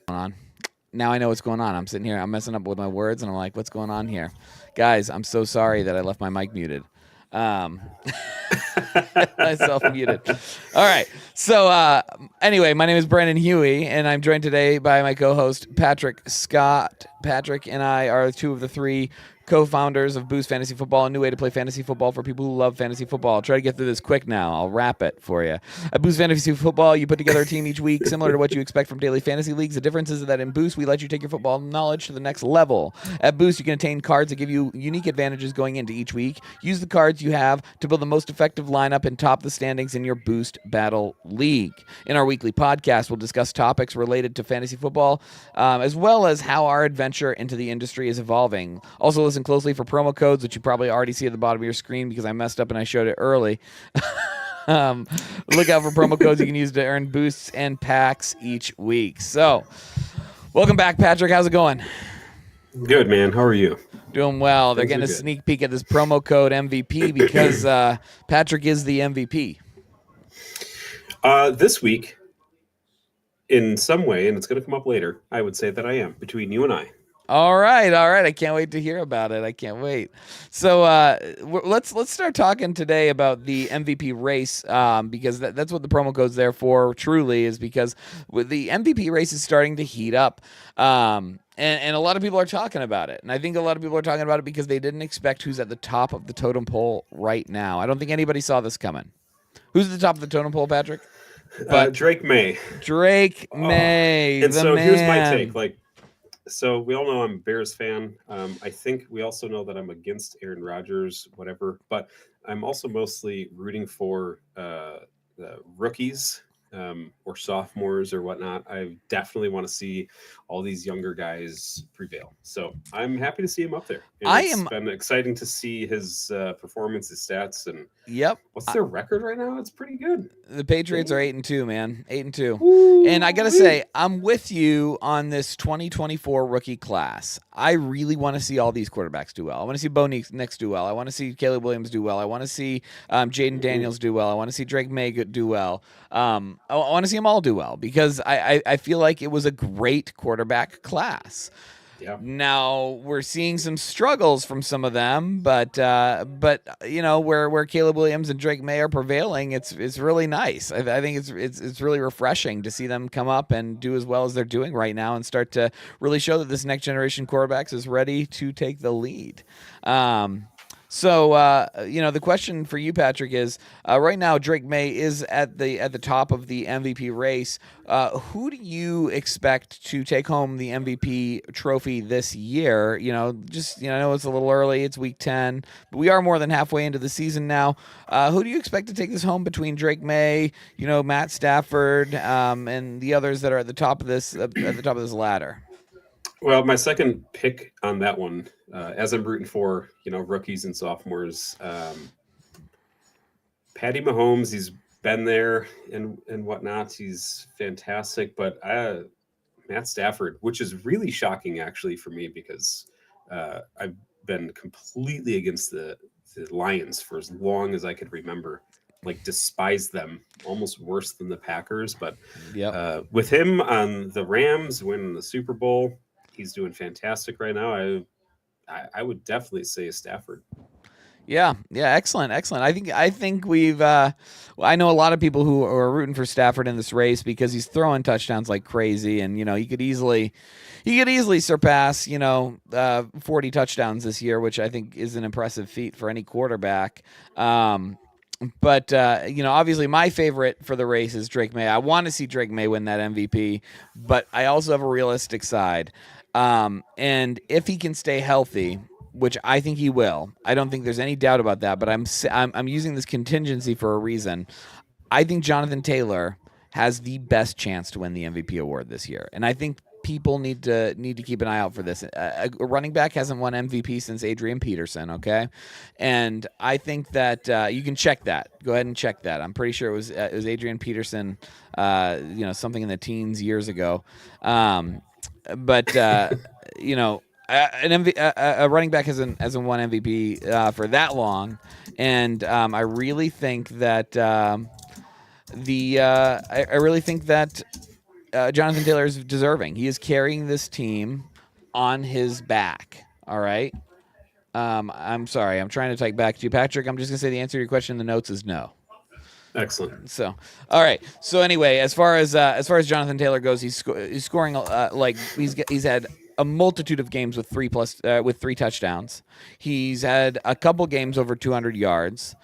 On. Now I know what's going on. I'm sitting here, I'm messing up with my words, and I'm like, what's going on here? Guys, I'm so sorry that I left my mic muted. Um, myself muted. All right. So, anyway, my name is Brandon Huey, and I'm joined today by my co host, Patrick Scott. Patrick and I are two of the three co-founders of Boost Fantasy Football, a new way to play fantasy football for people who love fantasy football. I'll try to get through this quick now. I'll wrap it for you. At Boost Fantasy Football, you put together a team each week similar to what you expect from daily fantasy leagues. The difference is that in Boost, we let you take your football knowledge to the next level. At Boost, you can attain cards that give you unique advantages going into each week. Use the cards you have to build the most effective lineup and top the standings in your Boost Battle League. In our weekly podcast, we'll discuss topics related to fantasy football, as well as how our adventure into the industry is evolving. Also, listen closely for promo codes, which you probably already see at the bottom of your screen because I messed up and I showed it early. Look out for promo codes you can use to earn boosts and packs each week. So, welcome back, Patrick. How's it going? Good, man. How are you? Doing well. They're getting a sneak peek at this promo code MVP because Patrick is the MVP. This week, in some way, and it's going to come up later, I would say that I am, between you and I. All right. I can't wait to hear about it. I can't wait. So let's start talking today about the MVP race because that's what the promo code's there for. Truly, is because the MVP race is starting to heat up, and a lot of people are talking about it. And I think a lot of people are talking about it because they didn't expect who's at the top of the totem pole right now. I don't think anybody saw this coming. Who's at the top of the totem pole, Patrick? Drake May. Drake May. And so man. Here's my take. So we all know I'm a Bears fan. I think we also know that I'm against Aaron Rodgers, whatever. But I'm also mostly rooting for the rookies or sophomores or whatnot. I definitely want to see all these younger guys prevail. So I'm happy to see him up there. And it's been exciting to see his performance, his stats, and what's their record right now? It's pretty good. The Patriots are 8-2, man. 8-2. Ooh, and I gotta say, I'm with you on this 2024 rookie class. I really want to see all these quarterbacks do well. I want to see Bo Nix do well. I want to see Caleb Williams do well. I want to see Jaden Daniels do well. I want to see Drake May do well. I want to see them all do well because I feel like it was a great quarterback class. Yeah. Now we're seeing some struggles from some of them, but you know where Caleb Williams and Drake May are prevailing, it's really nice. I think it's really refreshing to see them come up and do as well as they're doing right now and start to really show that this next generation quarterbacks is ready to take the lead. So, you know, the question for you, Patrick, is right now Drake May is at the top of the MVP race. Who do you expect to take home the MVP trophy this year? You know, I know it's a little early. It's week 10, but we are more than halfway into the season now. Who do you expect to take this home between Drake May, you know, Matt Stafford, and the others that are at the top of this ladder? Well, my second pick on that one, as I'm rooting for, you know, rookies and sophomores, Patty Mahomes, he's been there and whatnot. He's fantastic. But Matt Stafford, which is really shocking, actually, for me, because I've been completely against the Lions for as long as I could remember. Like, despise them almost worse than the Packers. But with him on the Rams winning the Super Bowl, he's doing fantastic right now. I would definitely say Stafford. Yeah, excellent. I think we've. I know a lot of people who are rooting for Stafford in this race because he's throwing touchdowns like crazy, and you know he could easily surpass 40 touchdowns this year, which I think is an impressive feat for any quarterback. But obviously my favorite for the race is Drake May. I want to see Drake May win that MVP, but I also have a realistic side. And if he can stay healthy, which I think he will, I don't think there's any doubt about that, but I'm using this contingency for a reason. I think Jonathan Taylor has the best chance to win the MVP award this year. And I think people need to keep an eye out for this. A running back hasn't won MVP since Adrian Peterson, okay? And I think that you can check that. Go ahead and check that. I'm pretty sure it was Adrian Peterson, something in the teens years ago. But a running back hasn't won MVP for that long, and I really think that I really think that Jonathan Taylor is deserving. He is carrying this team on his back. All right. I'm sorry. I'm trying to type back to you, Patrick. I'm just gonna say the answer to your question in the notes is no. Excellent. So, all right. So anyway, as far as Jonathan Taylor goes, he's scoring like he's had a multitude of games with three touchdowns. He's had a couple games over 200 yards.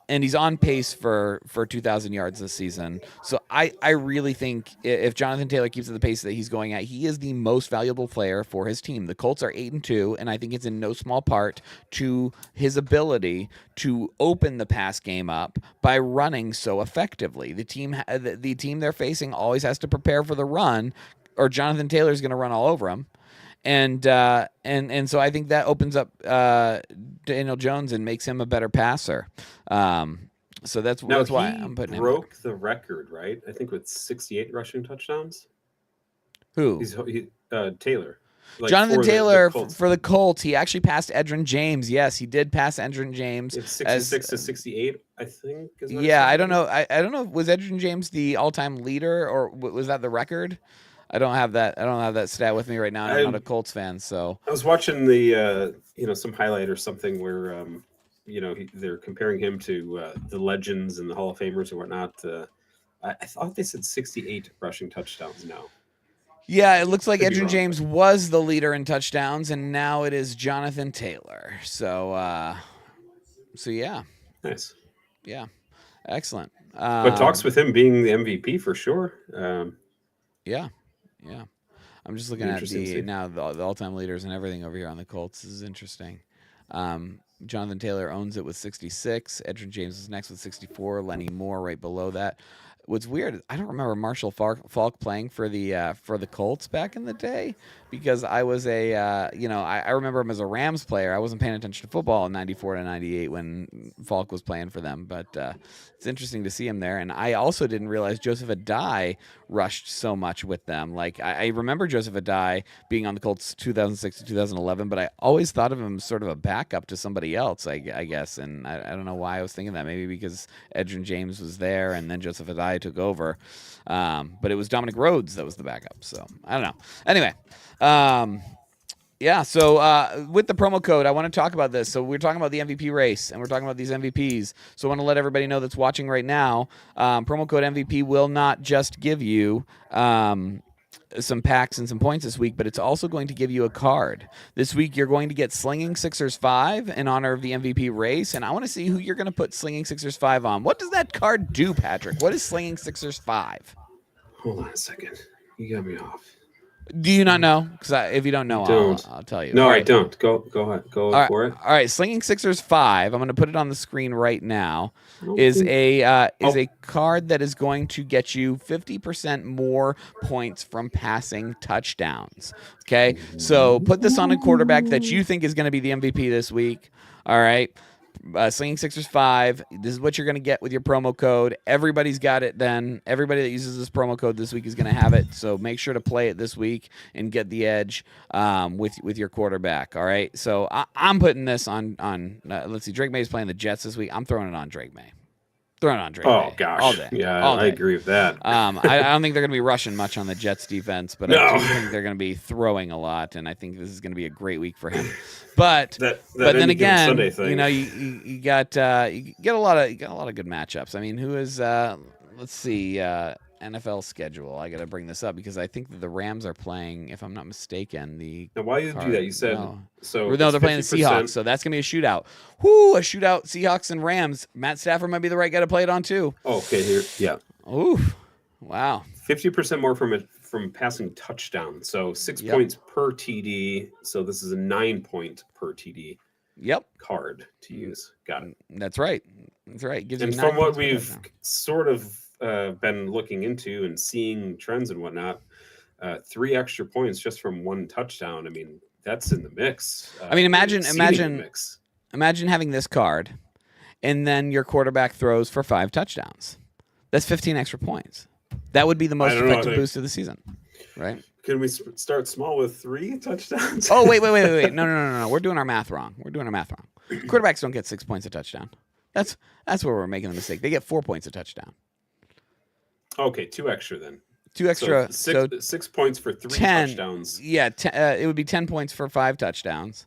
And he's on pace for 2,000 yards this season. So I really think if Jonathan Taylor keeps at the pace that he's going at, he is the most valuable player for his team. The Colts are 8-2, and I think it's in no small part to his ability to open the pass game up by running so effectively. The team they're facing always has to prepare for the run, or Jonathan Taylor's going to run all over him. And so I think that opens up Daniel Jones and makes him a better passer. So that's why I'm putting him. Broke the record, right? I think with 68 rushing touchdowns. Who? Taylor. Like Jonathan Taylor for the Colts. He actually passed Edgerrin James. Yes, he did pass Edgerrin James. It's 66 to 68, I think. I don't know. I don't know. Was Edgerrin James the all-time leader, or was that the record? I don't have that stat with me right now. I'm not a Colts fan, so I was watching the some highlight or something where they're comparing him to the legends and the Hall of Famers and whatnot. I thought they said 68 rushing touchdowns now. Yeah, it looks like Edgerrin James was the leader in touchdowns, and now it is Jonathan Taylor. So yeah, nice. Yeah, excellent. But talks with him being the MVP for sure. Yeah. I'm just looking at the all-time leaders and everything over here on the Colts. This is interesting. Jonathan Taylor owns it with 66. Edgerrin James is next with 64. Lenny Moore right below that. What's weird, I don't remember Marshall Faulk playing for the Colts back in the day, because I was I remember him as a Rams player. I wasn't paying attention to football in 94 to 98 when Faulk was playing for them, but it's interesting to see him there. And I also didn't realize Joseph Adai rushed so much with them. Like I remember Joseph Adai being on the Colts 2006 to 2011, but I always thought of him as sort of a backup to somebody else, I guess. And I don't know why I was thinking that. Maybe because Edgerrin James was there and then Joseph Adai took over. But it was Dominic Rhodes that was the backup. So I don't know. Anyway. So with the promo code, I want to talk about this. So we're talking about the MVP race, and we're talking about these MVPs. So I want to let everybody know that's watching right now, promo code MVP will not just give you some packs and some points this week, but it's also going to give you a card. This week, you're going to get Slinging Sixers 5 in honor of the MVP race, and I want to see who you're going to put Slinging Sixers 5 on. What does that card do, Patrick? What is Slinging Sixers 5? Hold on a second. You got me off. Do you not know? Because if you don't know, I'll tell you. No, I don't. Go ahead. Go for it. All right. Slinging Sixers 5. I'm going to put it on the screen right now. Is a card that is going to get you 50% more points from passing touchdowns. Okay. So put this on a quarterback that you think is going to be the MVP this week. All right. Slinging Sixers 5. This is what you're going to get with your promo code. Everybody's got it then. Everybody that uses this promo code this week is going to have it. So make sure to play it this week and get the edge with your quarterback. All right. So I'm putting this on let's see. Drake May's playing the Jets this week. I'm throwing it on Drake May. Oh, gosh. All day. Yeah, all day. I agree with that. I don't think they're going to be rushing much on the Jets defense, but I do think they're going to be throwing a lot, and I think this is going to be a great week for him. But but then again, you get a lot of good matchups. I mean, who is let's see, NFL schedule. I got to bring this up because I think that the Rams are playing, if I'm not mistaken, Now, why you do that? You said so. No, they're playing the Seahawks, so that's gonna be a shootout. Whoo, a shootout! Seahawks and Rams. Matt Stafford might be the right guy to play it on too. Oh, okay, here, yeah. Ooh, wow. 50% more from passing touchdown. So 6 points per TD. So this is a 9 point per TD. Yep. Card to use. Got it. That's right. Gives and from what we've sort of been looking into and seeing trends and whatnot, 3 extra points just from 1 touchdown. I mean, that's in the mix. I mean, imagine having this card, and then your quarterback throws for 5 touchdowns. That's 15 extra points. That would be the most effective boost of the season. right? Can we start small with 3 touchdowns? Oh, wait. No. We're doing our math wrong. Quarterbacks don't get 6 points a touchdown. That's where we're making the mistake. They get 4 points a touchdown. Okay, 2 extra then. 2 extra. So 6 points for 3 touchdowns. Yeah, it would be 10 points for 5 touchdowns.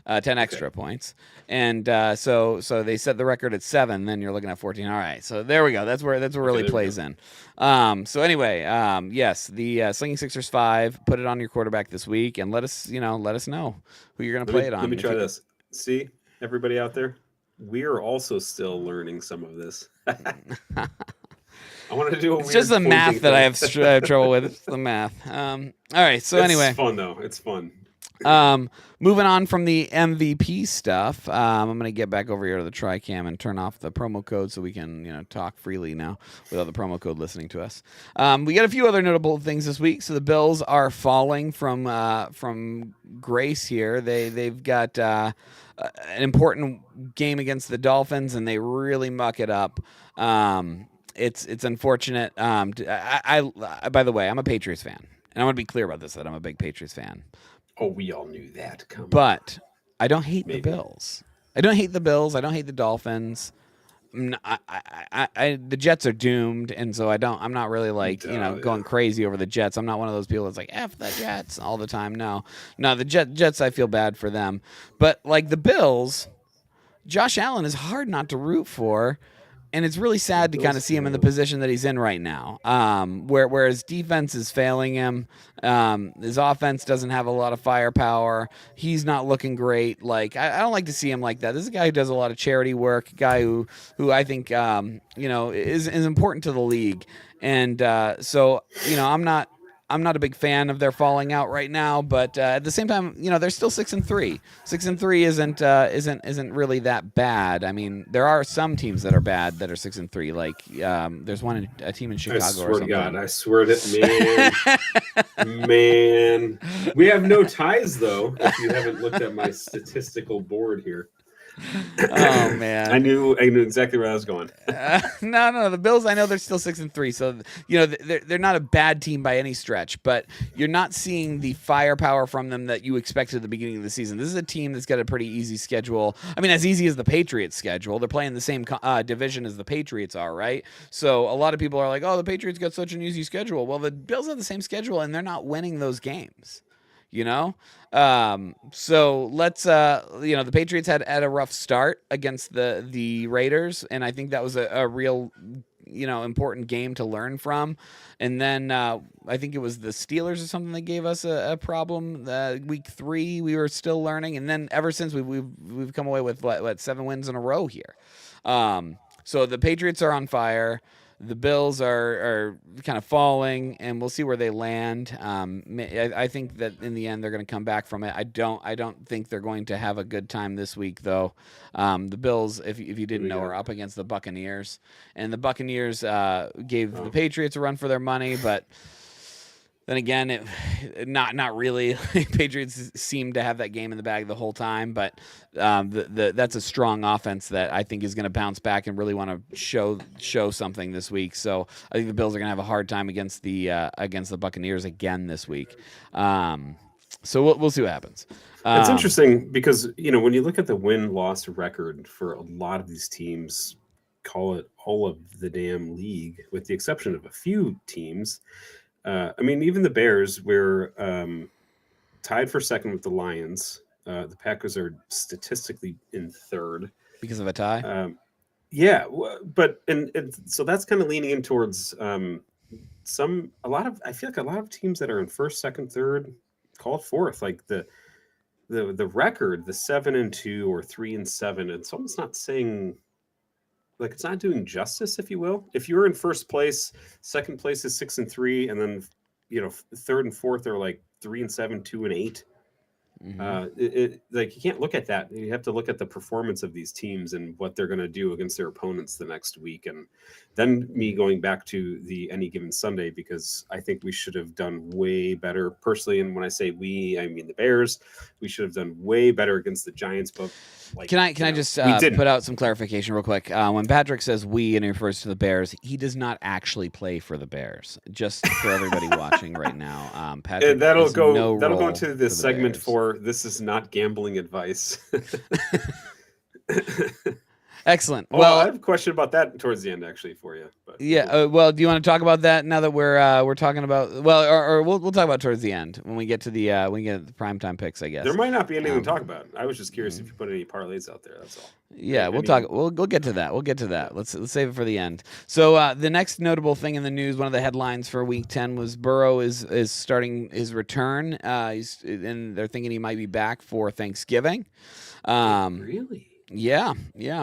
10 extra points. And so they set the record at 7, then you're looking at 14. All right. So there we go. That's where really plays in. So anyway, yes, the Slinging Sixers 5, put it on your quarterback this week and let us know who you're going to play it on. Let me try this. See, everybody out there, we are also still learning some of this. I want to do it's just the math that I have trouble with. It's the math. All right. So anyway, it's fun though. It's fun. Moving on from the MVP stuff, I'm going to get back over here to the TriCam and turn off the promo code so we can, talk freely now without the promo code listening to us. We got a few other notable things this week. So the Bills are falling from grace here. They've got an important game against the Dolphins and they really muck it up. It's unfortunate. I by the way, I'm a Patriots fan, and I want to be clear about this, that I'm a big Patriots fan. Oh, we all knew that. But I don't hate the Bills. I don't hate the Bills. I don't hate the Dolphins. The Jets are doomed, and so I'm not really going crazy over the Jets. I'm not one of those people that's like F the Jets all the time. No, the Jets. I feel bad for them, but like the Bills, Josh Allen is hard not to root for. And it's really sad to kind of see him in the position that he's in right now, where his defense is failing him. His offense doesn't have a lot of firepower. He's not looking great. Like I don't like to see him like that. This is a guy who does a lot of charity work, a guy who I think is important to the league. And so I'm not a big fan of their falling out right now, but at the same time, they're still 6-3. 6-3 isn't really that bad. I mean, there are some teams that are bad that are 6-3. Like there's a team in Chicago. I swear or something. to God, I swear to man, we have no ties though. If you haven't looked at my statistical board here. Oh man, I knew exactly where I was going. No, the Bills, I know they're still 6-3, so they're not a bad team by any stretch, but you're not seeing the firepower from them that you expected at the beginning of the season. This is a team that's got a pretty easy schedule. I mean, as easy as the Patriots schedule. They're playing the same division as the Patriots are, right? So a lot of people are like, oh, the Patriots got such an easy schedule. Well, the Bills have the same schedule, and they're not winning those games. So let's the Patriots had a rough start against the Raiders, and I think that was a real important game to learn from. And then I think it was the Steelers or something that gave us a problem. Week 3 we were still learning, and then ever since we've come away with what 7 wins in a row here. So the Patriots are on fire. The Bills are kind of falling, and we'll see where they land. I think that in the end they're going to come back from it. I don't think they're going to have a good time this week, though. The Bills, if you didn't know, are up against the Buccaneers, and the Buccaneers gave the Patriots a run for their money, but then again, not really. Patriots seem to have that game in the bag the whole time, but that's a strong offense that I think is going to bounce back and really want to show something this week. So I think the Bills are going to have a hard time against the Buccaneers again this week. So we'll see what happens. It's interesting because when you look at the win-loss record for a lot of these teams, call it all of the damn league, with the exception of a few teams. I mean, even the Bears were tied for second with the Lions. The Packers are statistically in third because of a tie. Yeah, but and so that's kind of leaning in towards I feel like a lot of teams that are in first, second, third, call it fourth, like the record, the 7-2 or 3-7. It's almost not saying. Like it's not doing justice, if you will. If you're in first place, second place is 6-3, and then third and fourth are like 3-7, 2-8. Like you can't look at that. You have to look at the performance of these teams and what they're going to do against their opponents the next week. And then me going back to the any given Sunday, because I think we should have done way better personally. And when I say we, I mean the Bears. We should have done way better against the Giants. But like, can I just put out some clarification real quick? When Patrick says we and he refers to the Bears, he does not actually play for the Bears. Just for everybody watching right now, Patrick. And that'll go into this segment Bears. For this is not gambling advice. Excellent. Well, I have a question about that towards the end, actually, for you. But yeah. Well, do you want to talk about that now that we're talking about? Well, or we'll talk about towards the end when we get to the primetime picks, I guess. There might not be anything to talk about. I was just curious if you put any parlays out there. That's all. Yeah, we'll talk. We'll get to that. We'll get to that. Let's save it for the end. So the next notable thing in the news, one of the headlines for Week 10 was Burrow is starting his return. And they're thinking he might be back for Thanksgiving. Really? Yeah.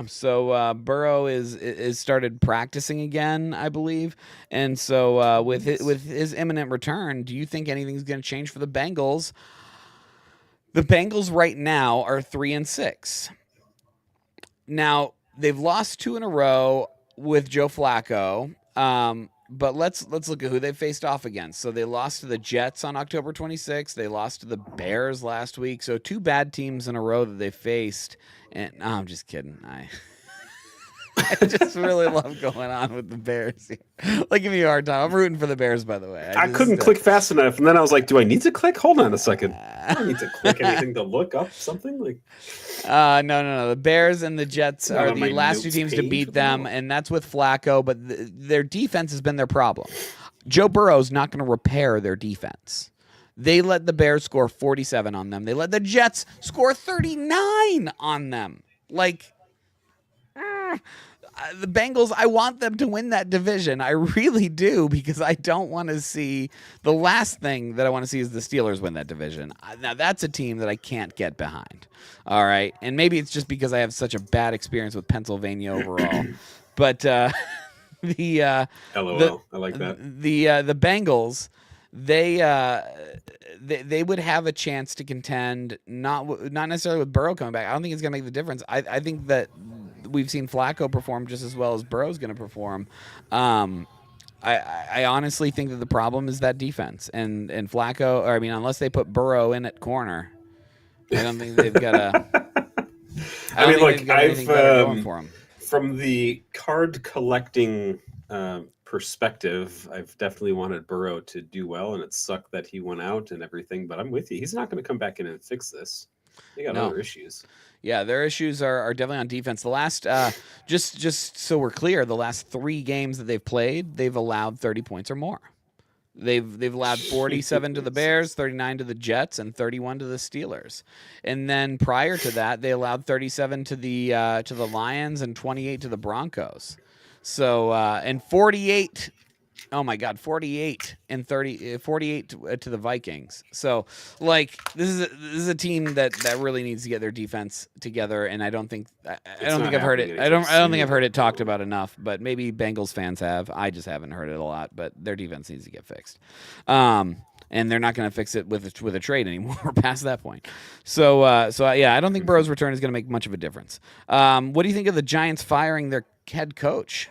So Burrow is started practicing again, I believe, and so with his imminent return, do you think anything's going to change for the Bengals? The Bengals right now are 3-6. Now they've lost 2 in a row with Joe Flacco. But let's look at who they faced off against. So they lost to the Jets on October 26th. They lost to the Bears last week. So 2 bad teams in a row that they faced. And no, I'm just kidding. I just really love going on with the Bears here. Like, give me a hard time. I'm rooting for the Bears, by the way. I couldn't click fast enough, and then I was like, "Do I need to click? Hold on a second. I don't need to click anything to look up something." Like, no. The Bears and the Jets are the last 2 teams to beat them, and that's with Flacco. But their defense has been their problem. Joe Burrow's not going to repair their defense. They let the Bears score 47 on them. They let the Jets score 39 on them. Like, the Bengals, I want them to win that division. I really do, because I don't want to see – the last thing that I want to see is the Steelers win that division. Now, that's a team that I can't get behind. All right? And maybe it's just because I have such a bad experience with Pennsylvania overall. But LOL, I like that. The Bengals – they would have a chance to contend, not necessarily with Burrow coming back. I don't think it's going to make the difference. I think that we've seen Flacco perform just as well as Burrow's going to perform. I honestly think that the problem is that defense and Flacco. Or I mean, unless they put Burrow in at corner, I don't think they've got a. I mean, look, I've from the card collecting perspective, I've definitely wanted Burrow to do well, and it sucked that he went out and everything, but I'm with you. He's not going to come back in and fix this. They got other issues. Yeah, their issues are definitely on defense. The last, just so we're clear, the last 3 games that they've played, they've allowed 30 points or more. They've allowed 47 to the Bears, 39 to the Jets, and 31 to the Steelers. And then prior to that, they allowed 37 to the Lions and 28 to the Broncos. So, and 48, oh my God, 48 and 48 to the Vikings. So, like, this is a team that really needs to get their defense together. And I don't think I've heard it. I don't think I've heard it talked about enough. But maybe Bengals fans have. I just haven't heard it a lot. But their defense needs to get fixed. And they're not going to fix it with a trade anymore. We're past that point. So yeah, I don't think Burrow's return is going to make much of a difference. What do you think of the Giants firing their head coach?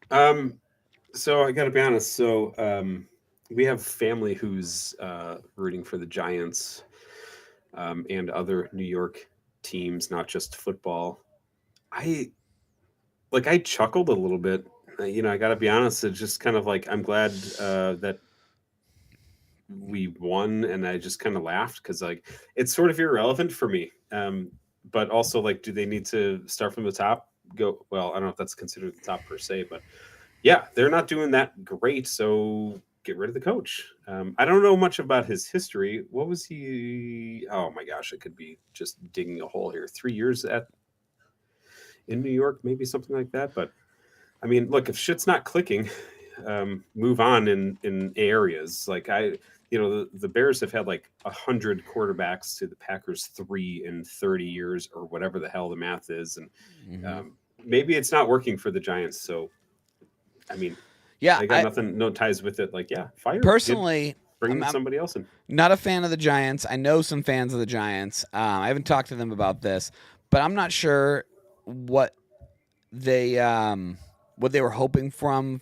So I got to be honest. So we have family who's rooting for the Giants and other New York teams, not just football. I chuckled a little bit. I got to be honest. It's just kind of like I'm glad that we won, and I just kind of laughed because like it's sort of irrelevant for me. But also, like, do they need to start from the top? Well, I don't know if that's considered the top per se, but yeah, they're not doing that great. So get rid of the coach. I don't know much about his history. What was he? Oh my gosh, I could be just digging a hole here. 3 years in New York, maybe something like that. But I mean, look, if shit's not clicking, move on in areas. Like the Bears have had like 100 quarterbacks to the Packers 3 in 30 years or whatever the hell the math is. And maybe it's not working for the Giants. So, I mean, yeah, they got no ties with it. Like, yeah, fire. Personally, bring somebody else in. Not a fan of the Giants. I know some fans of the Giants. I haven't talked to them about this, but I'm not sure what they were hoping from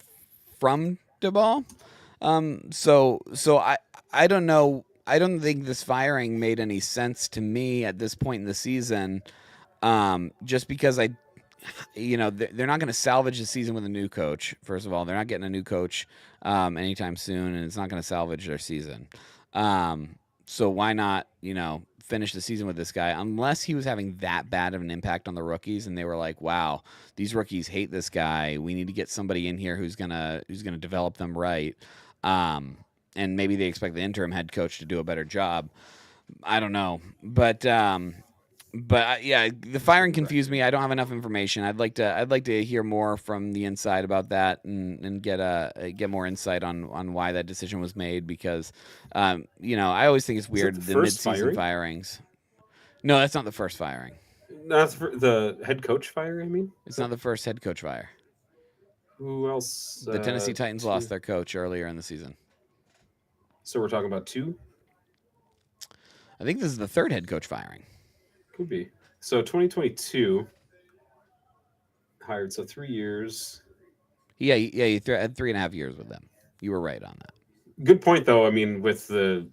DeBall. So I don't know. I don't think this firing made any sense to me at this point in the season. Just because they're not going to salvage the season with a new coach. First of all, they're not getting a new coach anytime soon, and it's not going to salvage their season. So why not, finish the season with this guy, unless he was having that bad of an impact on the rookies and they were like, wow, these rookies hate this guy. We need to get somebody in here who's gonna develop them right. And maybe they expect the interim head coach to do a better job. I don't know. But yeah, the firing confused me. I don't have enough information. I'd like to hear more from the inside about that and get more insight on why that decision was made, because I always think it's weird the mid-season firings. No, that's not the first firing. That's the head coach fire, I mean? It's not the first head coach fire. Who else? The Tennessee Titans lost their coach earlier in the season. So we're talking about 2? I think this is the third head coach firing. Could be. So 2022 hired, so 3 years. Yeah, you had 3.5 years with them. You were right on that. Good point, though. I mean, with the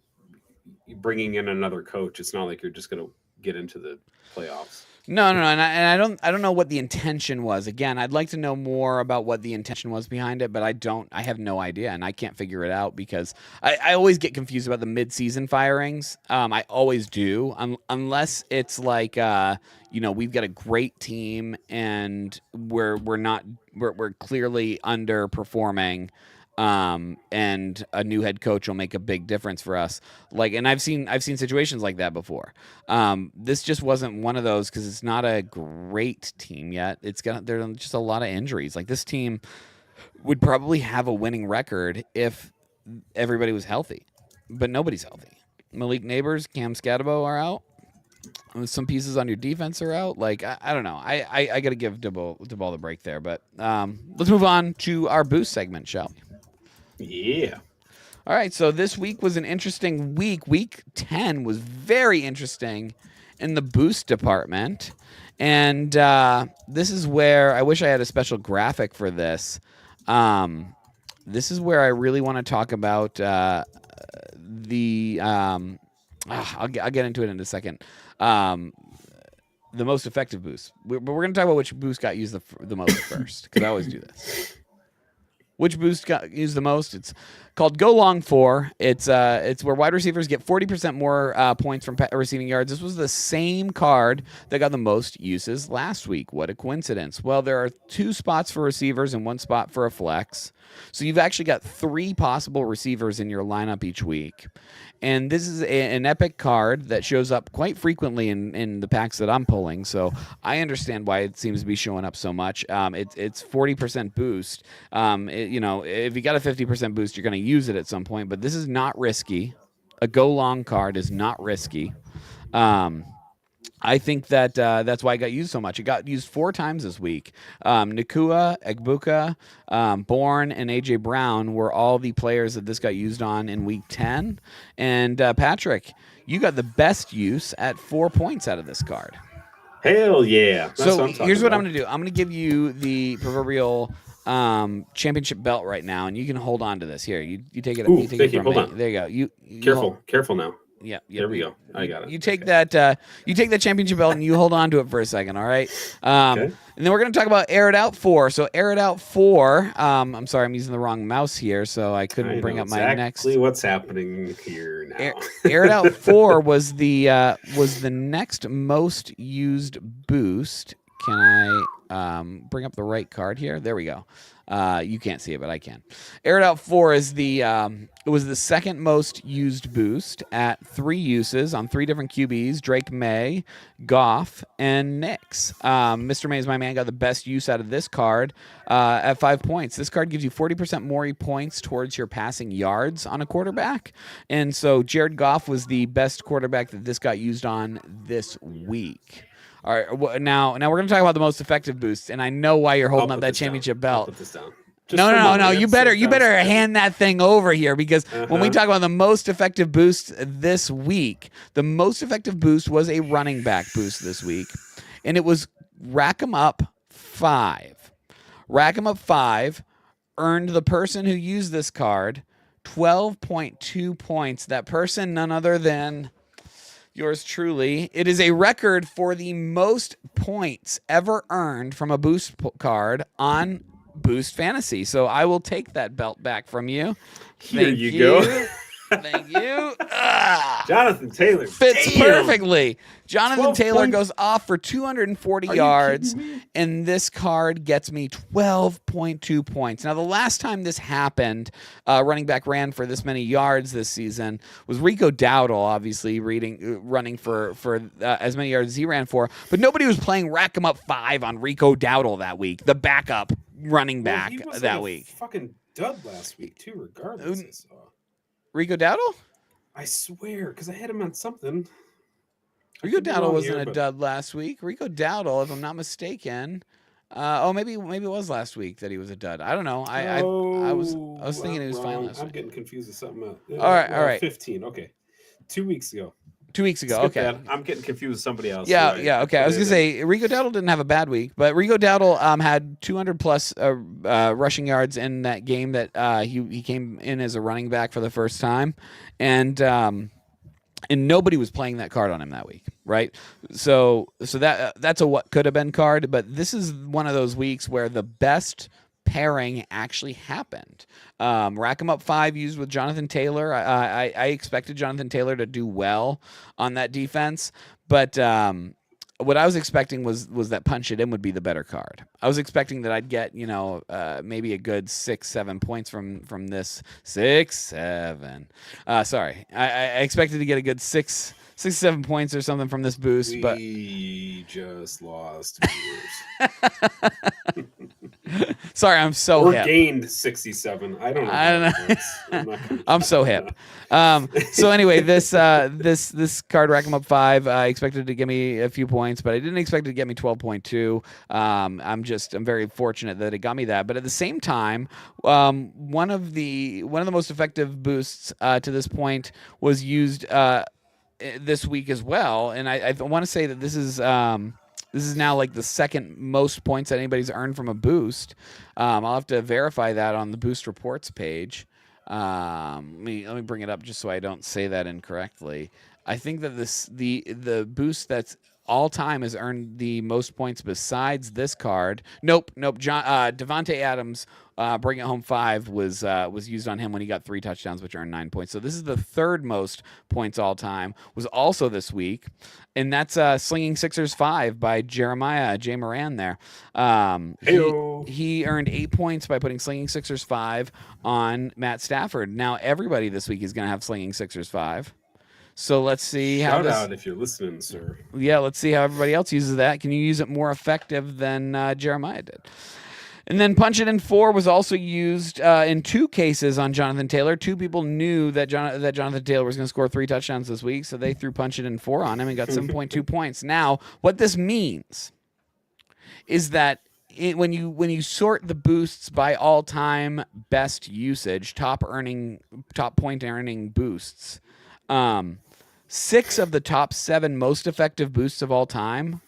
bringing in another coach, it's not like you're just going to get into the playoffs. No, and I don't know what the intention was. Again, I'd like to know more about what the intention was behind it, but I have no idea, and I can't figure it out, because I always get confused about the mid-season firings. I always do, unless it's like we've got a great team and we're clearly underperforming. And a new head coach will make a big difference for us. And I've seen situations like that before. This just wasn't one of those, because it's not a great team yet. There's just a lot of injuries. Like, this team would probably have a winning record if everybody was healthy, but nobody's healthy. Malik Neighbors, Cam Scatabo are out. Some pieces on your defense are out. I don't know. I got to give DeBall the break there. But let's move on to our boost segment, shall we? Yeah. All right, so this week was an interesting week. Week 10 was very interesting in the boost department. And this is where I wish I had a special graphic for this. This is where I really want to talk about I'll get into it in a second. The most effective boost. But we're going to talk about which boost got used the most first, because I always do this. Which boost got used the most? It's called Go Long 4. It's where wide receivers get 40% more points from receiving yards. This was the same card that got the most uses last week. What a coincidence. Well, there are 2 spots for receivers and 1 spot for a flex. So you've actually got 3 possible receivers in your lineup each week. And this is an epic card that shows up quite frequently in the packs that I'm pulling. So I understand why it seems to be showing up so much. It's 40% boost. If you got a 50% boost, you're going to use it at some point. But this is not risky. A Go Long card is not risky. I think that that's why it got used so much. It got used 4 times this week. Nakua, Egbuka, Bourne, and A.J. Brown were all the players that this got used on in week 10. And Patrick, you got the best use at 4 points out of this card. Hell yeah. So here's what I'm going to do. I'm going to give you the proverbial championship belt right now, and you can hold on to this. Here, you take it. Ooh, you take it from hold me. on. There you go. Careful now. Yeah, there we go. I got it. You take that. You take that championship belt and you hold on to it for a second. All right. Okay. And then we're going to talk about Air It Out 4. So Air It Out 4. I'm sorry, I'm using the wrong mouse here, so I couldn't bring up my next. Exactly what's happening here now. Air It Out 4 was the next most used boost. Can I bring up the right card here? There we go. You can't see it, but I can. Air It Out 4 is it was the second most used boost at 3 uses on 3 different QBs: Drake May, Goff, and Nix. Mr. May is my man. Got the best use out of this card at 5 points. This card gives you 40% more points towards your passing yards on a quarterback, and so Jared Goff was the best quarterback that this got used on this week. All right, now we're going to talk about the most effective boosts, and I know why you're holding up that championship belt. I'll put this down. No. You better hand that thing over here, because when we talk about the most effective boost this week, the most effective boost was a running back boost this week, and it was Rack 'em Up 5. Rack 'em Up 5 earned the person who used this card 12.2 points. That person, none other than yours truly. It is a record for the most points ever earned from a boost card on Boost Fantasy. So I will take that belt back from you. Here you go. Thank you. Jonathan Taylor fits perfectly. Jonathan Taylor goes off for 240 yards, and this card gets me 12.2 points. Now, the last time this happened, running back ran for this many yards this season, was Rico Dowdle, obviously running for as many yards as he ran for, but nobody was playing Rack 'em Up 5 on Rico Dowdle that week, the backup running back that week. Fucking dud last week too, regardless. I saw. Rico Dowdle? I swear, because I had him on something. Rico Dowdle wasn't a dud last week. Rico Dowdle, if I'm not mistaken, maybe it was last week that he was a dud. I don't know. I was thinking he was fine last week. I'm getting confused with something else. All right. 15. Okay, 2 weeks ago. 2 weeks ago. Skip okay. That. I'm getting confused with somebody else. Yeah. Okay. I was gonna say Rico Dowdle didn't have a bad week, but Rico Dowdle had 200 plus rushing yards in that game that he came in as a running back for the first time, and nobody was playing that card on him that week, right? So that's a what could have been card, but this is one of those weeks where the best pairing actually happened. Rack 'em Up 5 used with Jonathan Taylor. I expected Jonathan Taylor to do well on that defense, but what I was expecting was that Punch It In would be the better card. I was expecting that I'd get maybe a good 6-7 points from this 6-7. Sorry, I expected to get a good 6-7 points or something from this boost, but we just lost viewers. Sorry, I'm so hip. Or gained 67. I don't know. I'm so hip. So anyway, this card Rack 'em Up 5, I expected to give me a few points, but I didn't expect it to get me 12.2. I'm very fortunate that it got me that. But at the same time, one of the most effective boosts to this point was used this week as well, and I want to say that this is now like the second most points that anybody's earned from a boost. I'll have to verify that on the boost reports page. Let me bring it up just so I don't say that incorrectly. I think that the boost that's all time has earned the most points besides this card. Nope. Devontae Adams, Bring It Home 5 was used on him when he got 3 touchdowns, which earned 9 points. So this is the third most points all time. Was also this week, and that's Slinging Sixers 5 by Jeremiah J. Moran. There, he earned 8 points by putting Slinging Sixers 5 on Matt Stafford. Now everybody this week is going to have Slinging Sixers 5. So let's see how Shout out if you're listening, sir. Yeah, let's see how everybody else uses that. Can you use it more effective than Jeremiah did? And then Punch It In 4 was also used in 2 cases on Jonathan Taylor. 2 people knew that Jonathan Taylor was going to score 3 touchdowns this week, so they threw Punch It In 4 on him and got 7.2 points. Now, what this means is that when you sort the boosts by all-time best usage, top point earning boosts, 6 of the top 7 most effective boosts of all time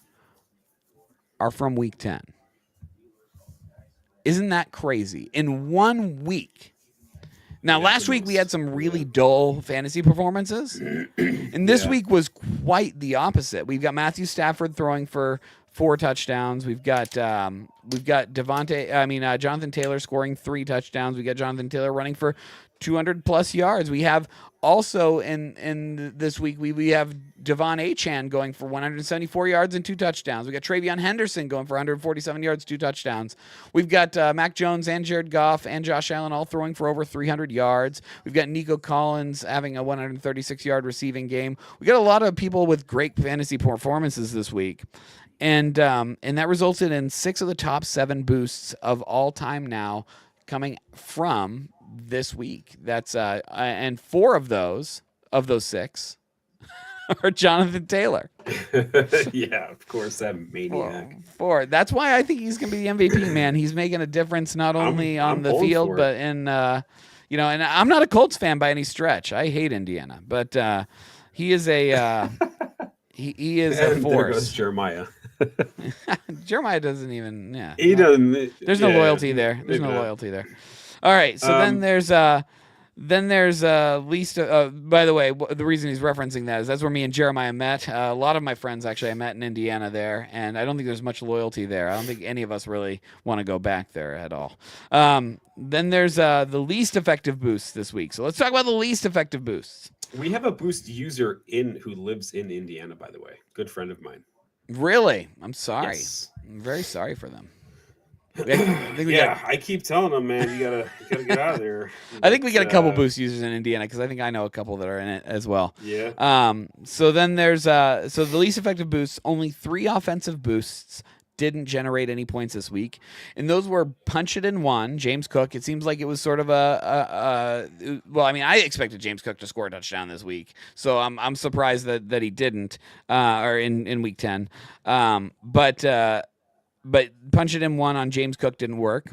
are from week 10. Isn't that crazy? In 1 week. Now, last week we had some really dull fantasy performances, and this week was quite the opposite. We've got Matthew Stafford throwing for 4 touchdowns. We've got Jonathan Taylor scoring 3 touchdowns. We got Jonathan Taylor running for 200 plus yards. We have also in this week we have Devon Achane going for 174 yards and 2 touchdowns. We got Travion Henderson going for 147 yards, 2 touchdowns. We've got Mac Jones and Jared Goff and Josh Allen all throwing for over 300 yards. We've got Nico Collins having a 136-yard receiving game. We got a lot of people with great fantasy performances this week. And that resulted in 6 of the top 7 boosts of all time now coming from this week. That's and 4 of those 6 or Jonathan Taylor. Yeah, of course, that maniac. Four. That's why I think he's going to be the MVP, man. He's making a difference not only on I'm the pulling field, for but in, you know, and I'm not a Colts fan by any stretch. I hate Indiana, but he is a he is a And there goes force. Jeremiah. Jeremiah doesn't even, yeah. He doesn't. There's no yeah, loyalty there. There's maybe no not. loyalty there. All right, so then there's least. By the way, the reason he's referencing that is that's where me and Jeremiah met. A lot of my friends actually I met in Indiana there, and I don't think there's much loyalty there. I don't think any of us really want to go back there at all. Then there's the least effective boosts this week. So let's talk about the least effective boosts. We have a boost user who lives in Indiana, by the way. Good friend of mine. Really? I'm sorry. Yes. I'm very sorry for them. I keep telling them, man, you gotta get out of there. I think we get a couple boost users in Indiana because I think I know a couple that are in it as well. Yeah. So then there's so the least effective boosts, only 3 offensive boosts didn't generate any points this week, and those were Punch It in 1, James Cook. It seems like it was sort of well, I mean, I expected James Cook to score a touchdown this week, so I'm surprised that he didn't, or in week 10. But Punch It in 1 on James Cook didn't work.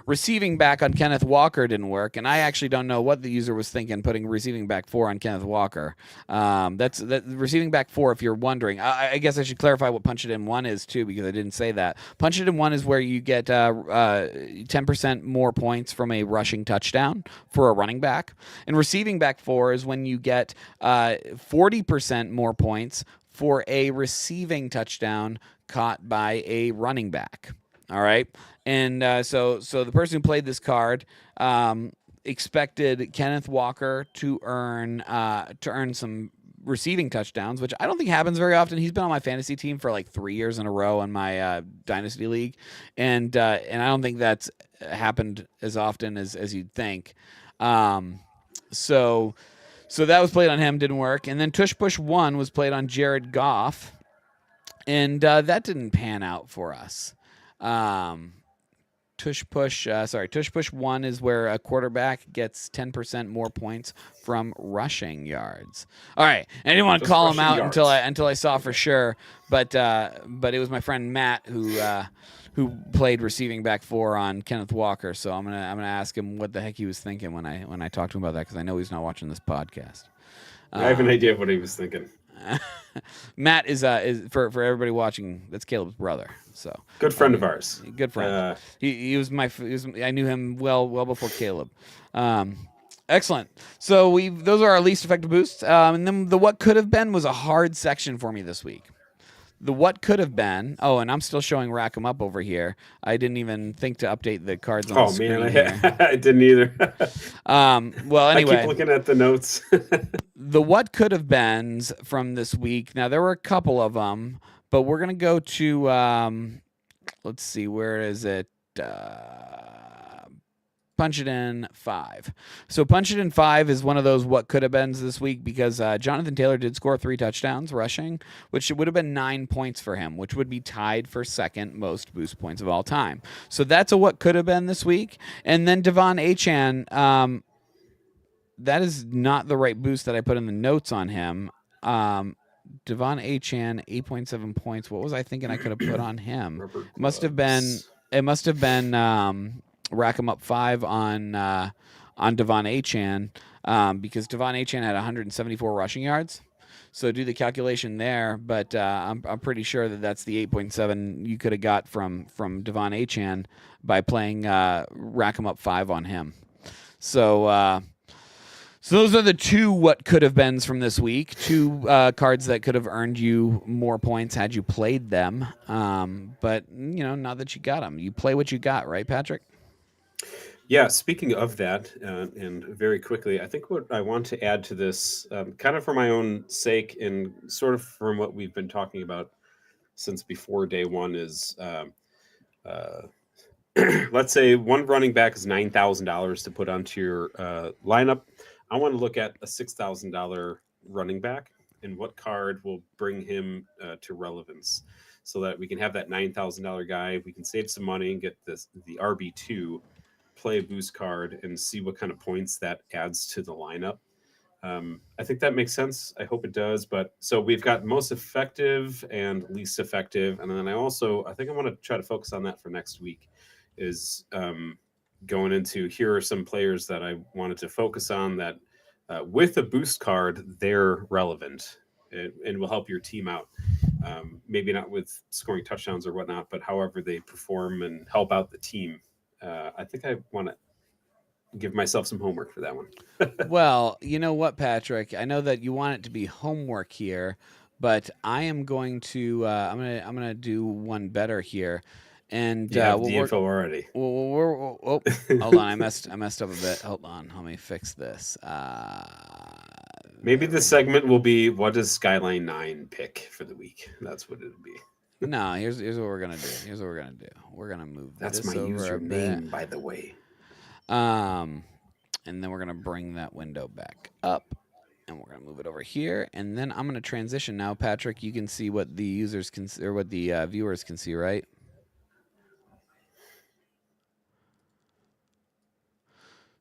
Receiving back on Kenneth Walker didn't work, and I actually don't know what the user was thinking putting receiving back 4 on Kenneth Walker. That's receiving back 4. If you're wondering, I guess I should clarify what Punch It in 1 is too, because I didn't say that. Punch It in 1 is where you get 10% more points from a rushing touchdown for a running back, and receiving back 4 is when you get 40% more points for a receiving touchdown caught by a running back. All right. And so the person who played this card expected Kenneth Walker to earn some receiving touchdowns, which I don't think happens very often. He's been on my fantasy team for like 3 years in a row in my dynasty league, and I don't think that's happened as often as you'd think. So that was played on him, didn't work, and then Tush Push 1 was played on Jared Goff, and that didn't pan out for us. Tush Push 1 is where a quarterback gets 10% more points from rushing yards. All right, and I didn't want to call him out until I saw for sure, but it was my friend Matt who played receiving back 4 on Kenneth Walker. So I'm gonna ask him what the heck he was thinking when I talked to him about that, because I know he's not watching this podcast. I have an idea of what he was thinking. Matt is for everybody watching, that's Caleb's brother. So good friend of ours. Good friend. He was I knew him well before Caleb. Excellent. So those are our least effective boosts. And then the what could have been was a hard section for me this week. The what could have been. Oh, and I'm still showing Rack 'em Up over here. I didn't even think to update the cards on the screen. Oh man, I didn't either. Well, anyway, I keep looking at the notes. The what could have beens from this week. Now there were a couple of them, but we're gonna go to let's see, where is it? Punch It in 5. So Punch It in 5 is one of those what could have beens this week, because Jonathan Taylor did score 3 touchdowns rushing, which would have been 9 points for him, which would be tied for second most boost points of all time. So that's a what could have been this week. And then Devon Achane, that is not the right boost that I put in the notes on him. Devon Achane, 8.7 points. What was I thinking I could have put on him? It must have been Rack 'em Up 5 on Devon Achane, because Devon Achane had 174 rushing yards. So do the calculation there, but I'm pretty sure that's the 8.7 you could have got from Devon Achane by playing Rack 'em Up 5 on him. So those are the 2 what could have beens from this week. 2 cards that could have earned you more points had you played them. But not that you got them. You play what you got, right, Patrick? Yeah, speaking of that, and very quickly, I think what I want to add to this, kind of for my own sake and sort of from what we've been talking about since before day one, is let's say one running back is $9,000 to put onto your lineup. I want to look at a $6,000 running back and what card will bring him to relevance, so that we can have that $9,000 guy. We can save some money and get the RB2, play a boost card, and see what kind of points that adds to the lineup. I think that makes sense. I hope it does. But so we've got most effective and least effective, and then I think I want to try to focus on that for next week. Is going into here are some players that I wanted to focus on that with a boost card they're relevant and will help your team out. Maybe not with scoring touchdowns or whatnot, but however they perform and help out the team. I think I want to give myself some homework for that one. Well, you know what, Patrick? I know that you want it to be homework here, but I am going to I'm gonna do one better here, and You have the info already. hold on, I messed up a bit. Hold on, let me fix this. Maybe the segment will be what does Skyline 9 pick for the week? That's what it'll be. No, here's what we're gonna do. Here's what we're gonna do. We're gonna move. That's this my over a username, bit. by the way. And then we're gonna bring that window back up, and we're gonna move it over here, and then I'm gonna transition now. Patrick, you can see what the users can or what the viewers can see, right?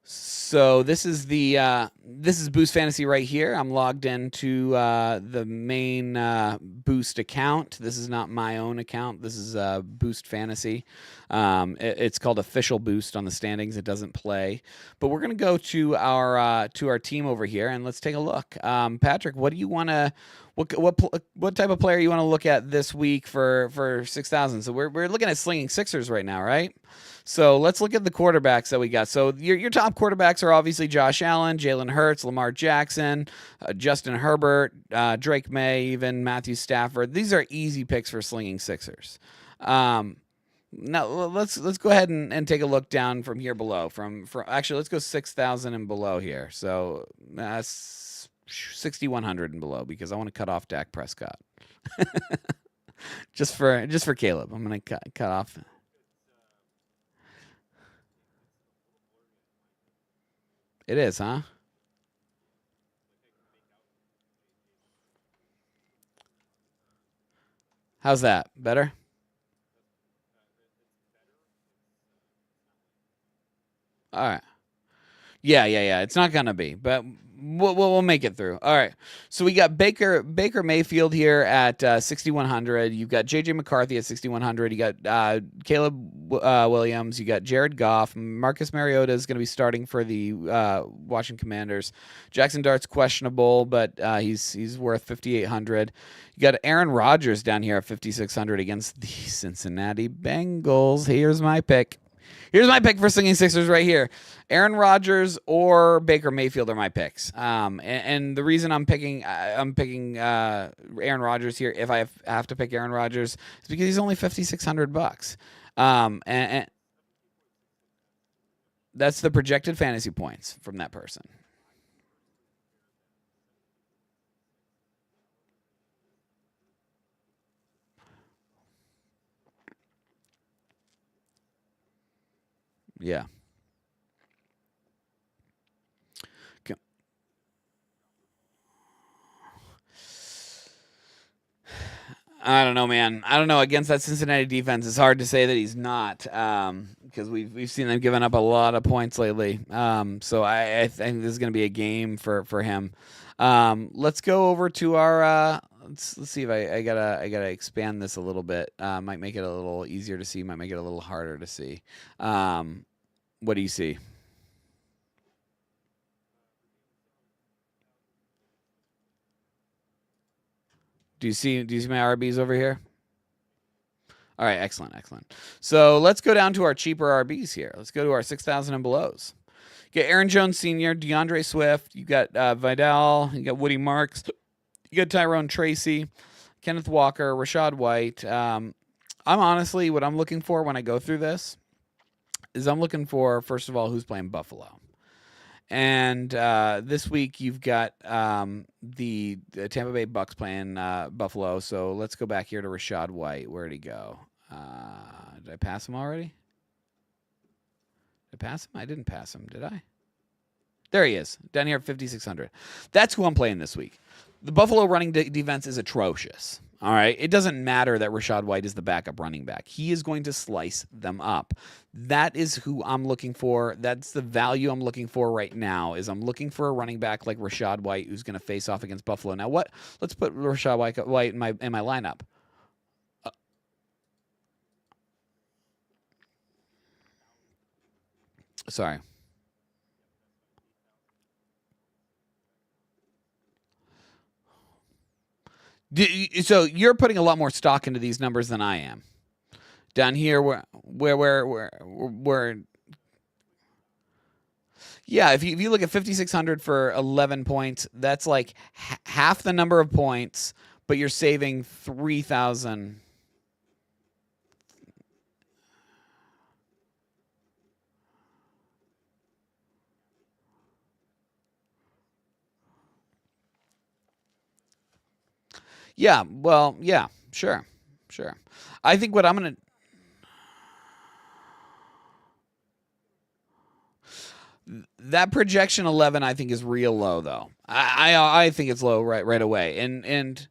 So this is Boost Fantasy right here. I'm logged into the main Boost account. This is not my own account. This is Boost Fantasy. It's called Official Boost on the standings. It doesn't play, but we're gonna go to our team over here and let's take a look. Patrick, what do you want to? What type of player you want to look at this week for 6,000? So we're looking at slinging sixers right now, right? So let's look at the quarterbacks that we got. So your top quarterbacks are obviously Josh Allen, Jalen Hurts, Lamar Jackson, Justin Herbert, Drake May, even Matthew Stafford. These are easy picks for slinging sixers. Now let's go ahead and take a look down from here below. Actually, let's go 6,000 and below here. So 6,100 and below because I want to cut off Dak Prescott. just for Caleb, I'm gonna cut off. It is, huh? How's that? Better? All right. Yeah. It's not gonna be, but we'll make it through. All right. So we got Baker Mayfield here at 6,100. You've got JJ McCarthy at 6,100. You got Caleb Williams. You got Jared Goff. Marcus Mariota is going to be starting for the Washington Commanders. Jackson Dart's questionable, but he's worth 5,800. You got Aaron Rodgers down here at 5,600 against the Cincinnati Bengals. Here's my pick. Here's my pick for Slinging Sixers right here. Aaron Rodgers or Baker Mayfield are my picks. And the reason I'm picking Aaron Rodgers here, if I have to pick Aaron Rodgers, is because he's only $5,600. And that's the projected fantasy points from that person. Yeah. I don't know, man. I don't know. Against that Cincinnati defense, it's hard to say that he's not, because we've seen them giving up a lot of points lately. So I think this is going to be a game for him. Let's go over to our. Let's see if I gotta expand this a little bit. Might make it a little easier to see. Might make it a little harder to see. What do you see? Do you see my RBs over here? All right, excellent. So let's go down to our cheaper RBs here. Let's go to our 6,000 and belows. You got Aaron Jones Sr., DeAndre Swift. You got Vidal. You got Woody Marks. You got Tyrone Tracy, Kenneth Walker, Rashad White. I'm honestly, what I'm looking for when I go through this is I'm looking for, first of all, who's playing Buffalo. And this week you've got the Tampa Bay Bucks playing Buffalo. So let's go back here to Rashad White. Where'd he go? Did I pass him already? Did I pass him? I didn't pass him, did I? There he is, down here at 5,600. That's who I'm playing this week. The Buffalo running defense is atrocious. All right. It doesn't matter that Rachaad White is the backup running back. He is going to slice them up. That is who I'm looking for. That's the value I'm looking for right now. Is I'm looking for a running back like Rachaad White who's going to face off against Buffalo. Now, what? Let's put Rachaad White in my lineup. Sorry. So you're putting a lot more stock into these numbers than I am. Down here, where yeah, if you look at 5,600 for 11 points, that's like half the number of points, but you're saving 3,000. Yeah, well, yeah, sure. I think what I'm gonna. That projection 11, I think, is real low, though. I think it's low right away, and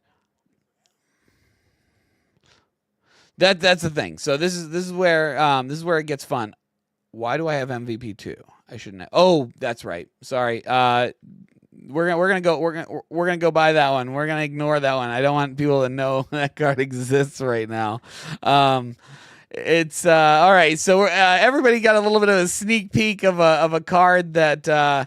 that's the thing. So this is where it gets fun. Why do I have MVP 2? I shouldn't have. Oh, that's right. Sorry. We're gonna go buy that one. We're gonna ignore that one. I don't want people to know that card exists right now. It's all right. So everybody got a little bit of a sneak peek of a card that.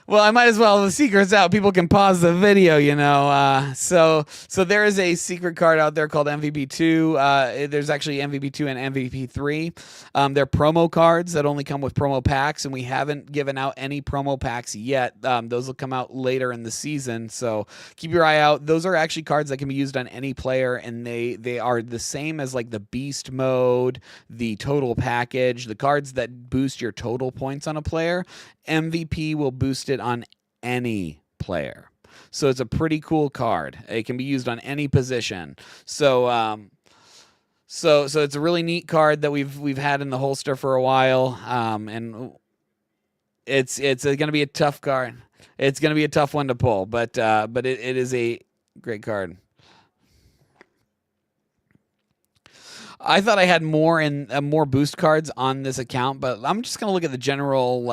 Well, I might as well. The secret's out. People can pause the video, you know. So there is a secret card out there called MVP2. There's actually MVP2 and MVP3. They're promo cards that only come with promo packs, and we haven't given out any promo packs yet. Those will come out later in the season, so keep your eye out. Those are actually cards that can be used on any player, and they are the same as like the Beast Mode, the Total Package, the cards that boost your total points on a player. MVP will boost it on any player. So it's a pretty cool card. It can be used on any position. So so it's a really neat card that we've had in the holster for a while. And it's going to be a tough card. It's going to be a tough one to pull, but it is a great card. I thought I had more boost cards on this account, but I'm just gonna look at the general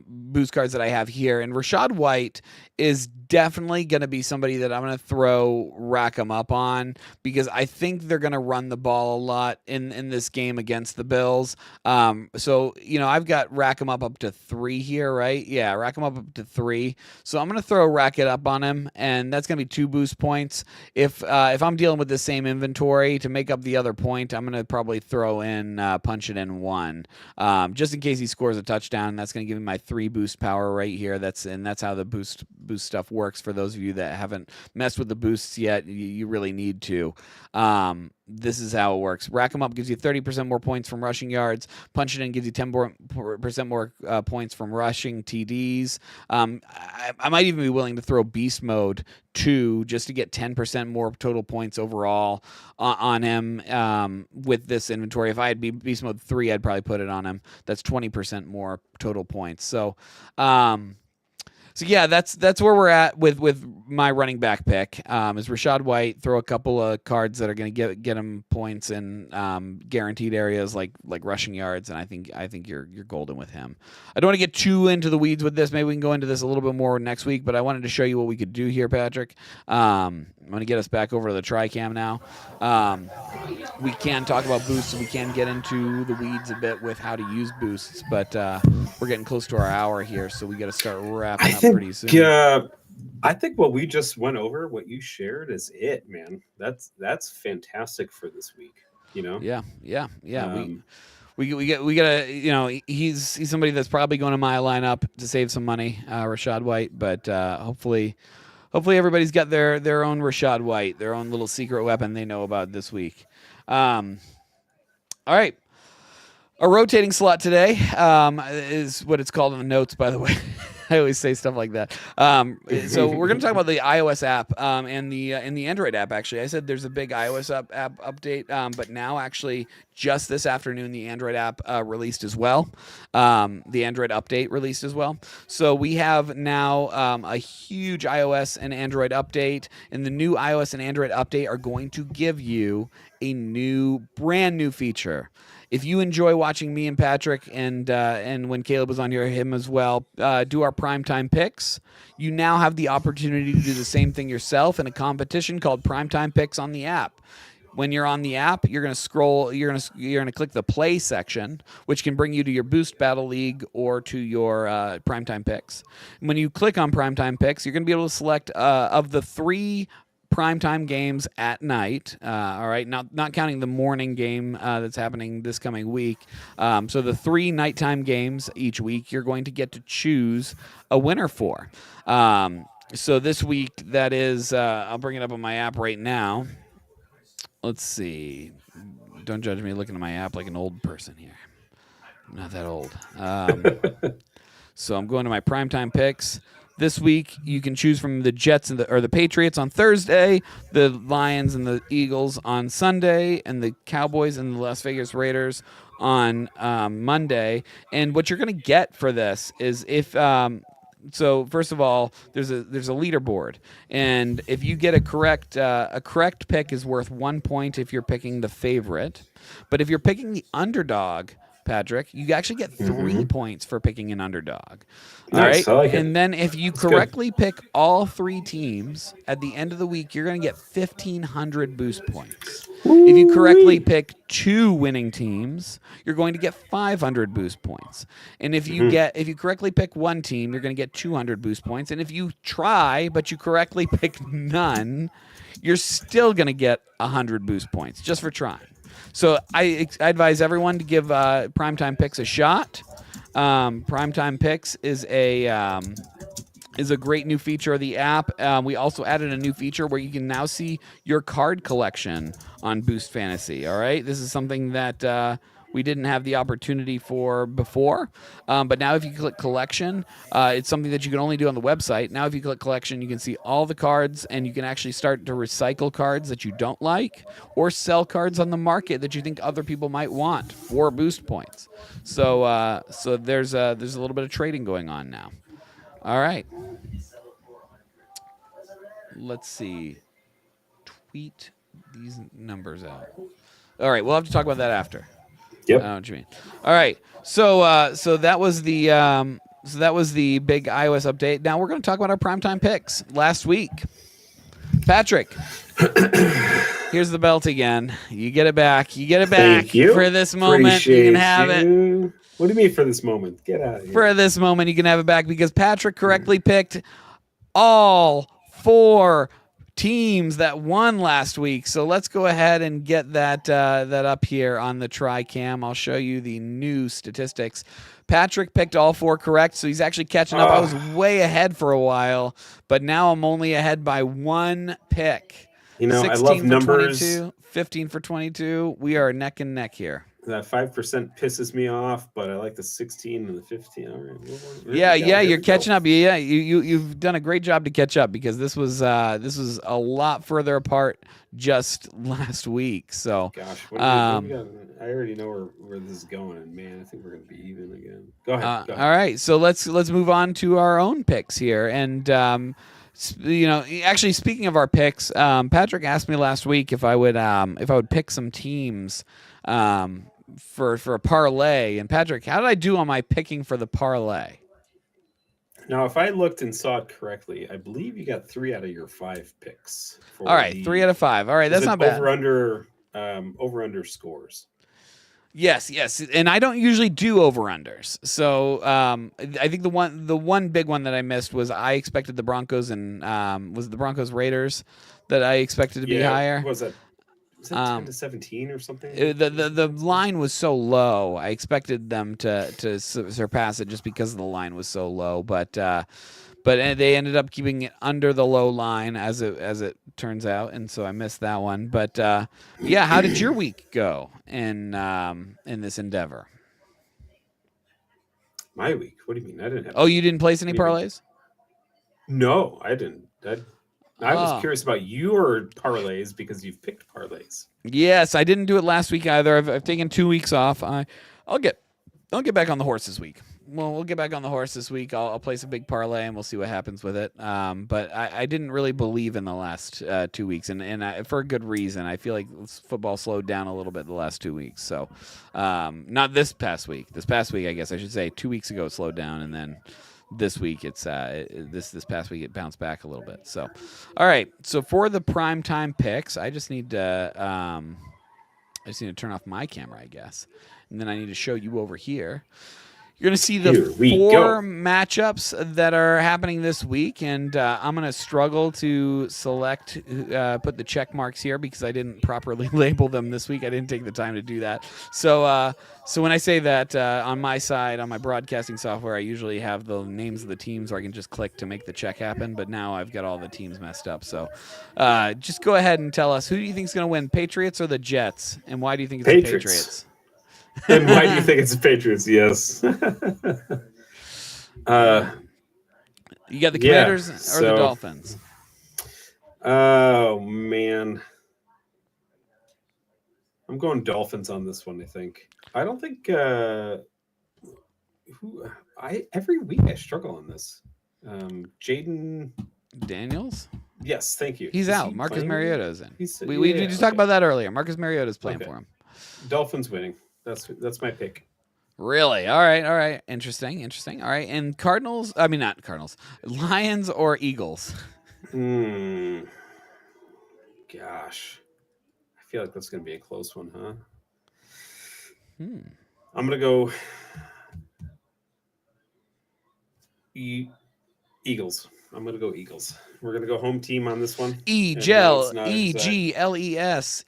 boost cards that I have here. And Rachaad White is definitely going to be somebody that I'm going to throw Rack 'em Up on, because I think they're going to run the ball a lot in this game against the Bills. So, I've got Rack 'em Up to 3 here, right? Yeah, Rack 'em Up to 3. So I'm going to throw Rack It Up on him, and that's going to be 2 boost points. If I'm dealing with the same inventory to make up the other point, I'm going to probably throw in Punch It In 1, just in case he scores a touchdown. That's going to give me my 3 boost power right here. That's how the boost stuff works. For those of you that haven't messed with the boosts yet, you really need to. This is how it works. Rack 'em Up gives you 30% more points from rushing yards. Punch It In gives you 10% more points from rushing TDs. I might even be willing to throw Beast Mode 2 just to get 10% more total points overall on him with this inventory. If I had Beast Mode 3, I'd probably put it on him. That's 20% more total points. So yeah, that's where we're at with my running back pick. Is Rachaad White. Throw a couple of cards that are going to get him points in guaranteed areas like rushing yards, and I think you're golden with him. I don't want to get too into the weeds with this. Maybe we can go into this a little bit more next week, but I wanted to show you what we could do here, Patrick. I'm going to get us back over to the TriCam now. We can talk about boosts, and we can get into the weeds a bit with how to use boosts, but we're getting close to our hour here, so we got to start wrapping up pretty soon. I think what we just went over, what you shared, is it, man. That's fantastic for this week. Yeah. We gotta, he's somebody that's probably going to my lineup to save some money, Rachaad White, but hopefully everybody's got their own Rachaad White, their own little secret weapon they know about this week. All right. A rotating slot today is what it's called in the notes, by the way. I always say stuff like that. So we're going to talk about the iOS app and the Android app. Actually, I said there's a big iOS app update, but now actually just this afternoon the Android app released as well. The Android update released as well. So we have now a huge iOS and Android update, and the new iOS and Android update are going to give you a brand new feature. If you enjoy watching me and Patrick and when Caleb was on here, him as well, do our primetime picks, you now have the opportunity to do the same thing yourself in a competition called Primetime Picks on the app. When you're on the app, you're going to scroll. You're going to click the play section, which can bring you to your Boost Battle League or to your Primetime Picks. And when you click on Primetime Picks, you're going to be able to select of the 3 primetime games at night. All right, not counting the morning game that's happening this coming week. So the 3 nighttime games each week, you're going to get to choose a winner for. So this week, that is, I'll bring it up on my app right now. Let's see. Don't judge me looking at my app like an old person here. I'm not that old. So I'm going to my primetime picks. This week, you can choose from the Jets and the Patriots on Thursday, the Lions and the Eagles on Sunday, and the Cowboys and the Las Vegas Raiders on Monday. And what you're going to get for this is so first of all, there's a leaderboard, and if you get a correct pick is worth 1 point if you're picking the favorite, but if you're picking the underdog, Patrick, you actually get 3 points for picking an underdog. All nice, right, I like it. and then if you correctly pick all 3 teams at the end of the week, you're going to get 1,500 boost points. Woo-wee. If you correctly pick 2 winning teams, you're going to get 500 boost points. And if you correctly pick 1 team, you're going to get 200 boost points. And if you try but you correctly pick none, you're still going to get 100 boost points just for trying. So I advise everyone to give Primetime Picks a shot. Primetime Picks is a great new feature of the app. We also added a new feature where you can now see your card collection on Boost Fantasy. All right, this is something that we didn't have the opportunity for before, but now if you click collection, it's something that you can only do on the website. Now if you click collection, you can see all the cards, and you can actually start to recycle cards that you don't like or sell cards on the market that you think other people might want for boost points. So there's a little bit of trading going on now. All right. Let's see. Tweet these numbers out. All right, we'll have to talk about that after. Yep. I know what you mean. All right. So that was the big iOS update. Now we're going to talk about our primetime picks last week. Patrick, here's the belt again. You get it back. You get it back. Thank you. For this moment. Appreciate you can have it. What do you mean for this moment? Get out of here. For this moment, you can have it back because Patrick correctly picked all 4 teams that won last week. So let's go ahead and get that up here on the TriCam. I'll show you the new statistics. Patrick picked all 4 correct, so he's actually catching up. I was way ahead for a while, but now I'm only ahead by 1 pick. You know, I love numbers. 22, 15 for 22. We are neck and neck here. That 5% pisses me off, but I like the 16 and the 15. All right. Yeah, you're catching up. Yeah, you've done a great job to catch up because this was a lot further apart just last week. So, gosh, what do we got? I already know where this is going, and man, I think we're gonna be even again. Go ahead. All right, so let's move on to our own picks here, and actually, speaking of our picks, Patrick asked me last week if I would pick some teams. For a parlay. And Patrick, how did I do on my picking for the parlay? Now, if I looked and saw it correctly, I believe you got 3 out of your 5 picks. All right, 3 out of 5. All right, that's not bad. Over under scores. Yes, and I don't usually do over-unders. So I think the one big one that I missed was I expected the Broncos and was it the Broncos Raiders that I expected to be higher. Was that 10 to 17 or something? The line was so low. I expected them to surpass it just because the line was so low, but they ended up keeping it under the low line as it turns out, and so I missed that one. But yeah, how did your week go in this endeavor? My week? What do you mean? I didn't have. Oh, you didn't place any What do you mean? parlays? No, I didn't. I was Oh. curious about your parlays because you've picked parlays. Yes, I didn't do it last week either. I've taken 2 weeks off. I'll get back on the horse this week. Well, we'll get back on the horse this week. I'll place a big parlay and we'll see what happens with it. But I didn't really believe in the last 2 weeks, and for a good reason. I feel like football slowed down a little bit the last 2 weeks. So, not this past week. This past week, I guess I should say, 2 weeks ago it slowed down, and then this week it's this past week it bounced back a little bit. So, all right. So for the primetime picks, I just need to turn off my camera, I guess, and then I need to show you over here. You're going to see the Here we 4 go. matchups that are happening this week, and I'm going to struggle to select, put the check marks here because I didn't properly label them this week. I didn't take the time to do that. So when I say that on my side, on my broadcasting software, I usually have the names of the teams where I can just click to make the check happen, but now I've got all the teams messed up. So just go ahead and tell us, who do you think is going to win, Patriots or the Jets, and why do you think it's the Patriots? And why do you think it's the Patriots? Yes. You got the Commanders or the Dolphins? Oh, man. I'm going Dolphins on this one, I think. I don't think every week I struggle on this. Jaden Daniels? Yes, thank you. He's out. Marcus Mariota's in. We yeah, just talked about that earlier. Marcus Mariota's playing for him. Dolphins winning. That's my pick. Really? All right. Interesting. All right. And Cardinals? I mean, not Cardinals. Lions or Eagles? Gosh, I feel like that's going to be a close one, huh? I'm going to go Eagles. I'm going to go Eagles. We're going to go home team on this one. Eagles. Eagles.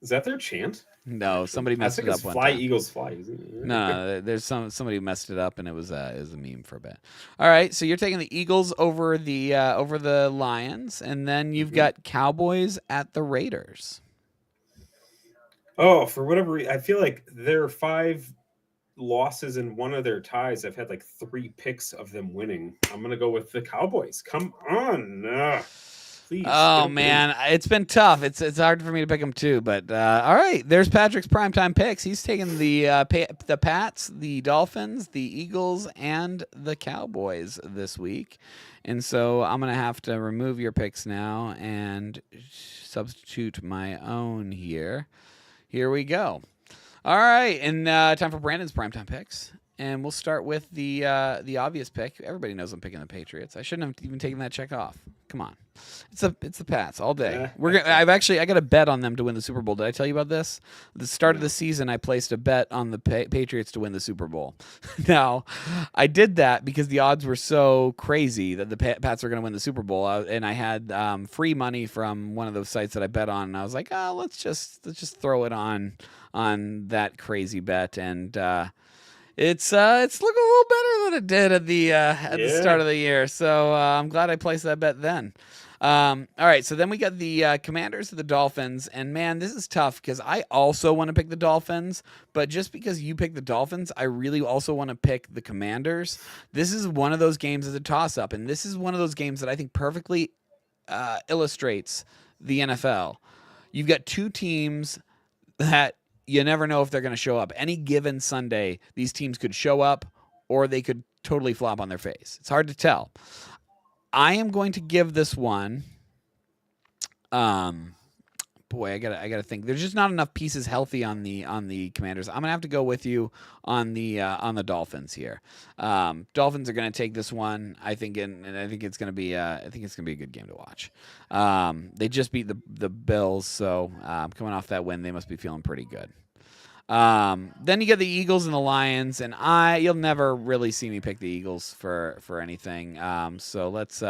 Is that their chant? No, somebody messed it up one Fly, time. Eagles, fly. No, there's somebody messed it up, and it was a meme for a bit. All right, so you're taking the Eagles over the Lions, and then you've got Cowboys at the Raiders. Oh, for whatever reason, I feel like their 5 losses and one of their ties, I've had like 3 picks of them winning. I'm gonna go with the Cowboys. Come on. Please. Oh man, it's been tough. It's hard for me to pick them too, but all right. There's Patrick's primetime picks. He's taking the Pats, the Dolphins, the Eagles, and the Cowboys this week, and so I'm gonna have to remove your picks now and substitute my own here. Here we go. All right, and time for Brandon's primetime picks. And we'll start with the obvious pick. Everybody knows I'm picking the Patriots. I shouldn't have even taken that check off. Come on, it's the Pats all day. I got a bet on them to win the Super Bowl. Did I tell you about this? At the start of the season, I placed a bet on the Patriots to win the Super Bowl. Now, I did that because the odds were so crazy that the Pats are going to win the Super Bowl, and I had free money from one of those sites that I bet on, and I was like, let's just throw it on that crazy bet, and it's looking a little better than it did at the start of the year. So I'm glad I placed that bet then. All right, so then we got the Commanders of the Dolphins, and man, this is tough because I also want to pick the Dolphins, but just because you pick the Dolphins, I really also want to pick the Commanders. This is one of those games as a toss-up, and this is one of those games that I think perfectly illustrates the NFL. You've got 2 teams that you never know if they're going to show up. Any given Sunday, these teams could show up or they could totally flop on their face. It's hard to tell. I am going to give this one. Boy, I gotta think. There's just not enough pieces healthy on the Commanders. I'm gonna have to go with you on the Dolphins here. Dolphins are gonna take this one. I think, and I think it's gonna be a good game to watch. They just beat the Bills, so coming off that win, they must be feeling pretty good. Then you get the Eagles and the Lions, and you'll never really see me pick the Eagles for anything. So let's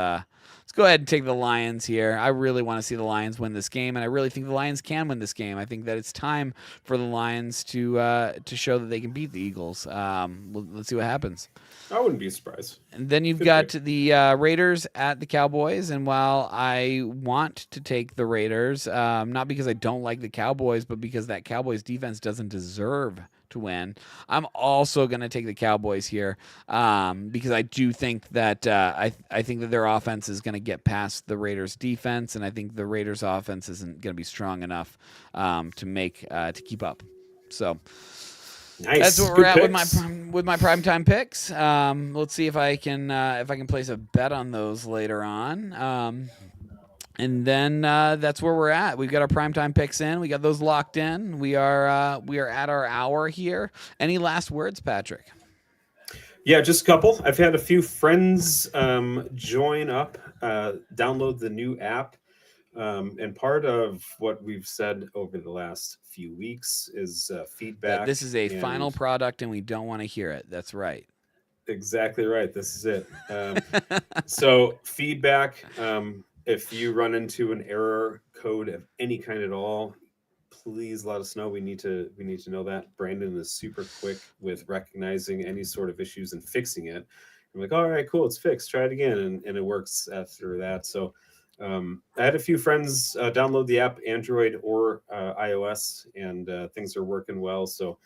go ahead and take the Lions here. I really want to see the Lions win this game, and I really think the Lions can win this game. I think that it's time for the Lions to show that they can beat the Eagles. Let's see what happens. I wouldn't be surprised. And then you've got the Raiders at the Cowboys, and while I want to take the Raiders, not because I don't like the Cowboys, but because that Cowboys defense doesn't deserve to win. I'm also going to take the Cowboys here because I do think that I think that their offense is going to get past the Raiders' defense, and I think the Raiders' offense isn't going to be strong enough to keep up. So Nice. that's where we're Good at picks. with my primetime picks. Let's see if I can place a bet on those later on. And then that's where we're at. We've got our primetime picks in. We got those locked in. We are at our hour here. Any last words, Patrick? Yeah, just a couple. I've had a few friends join up, download the new app. And part of what we've said over the last few weeks is feedback. This is a final product, and we don't want to hear it. That's right. Exactly right. This is it. So feedback. If you run into an error code of any kind at all, please let us know. We need to know that. Brandon is super quick with recognizing any sort of issues and fixing it. I'm like, all right, cool, it's fixed. Try it again, and it works after that. So I had a few friends download the app, Android or iOS, and things are working well. So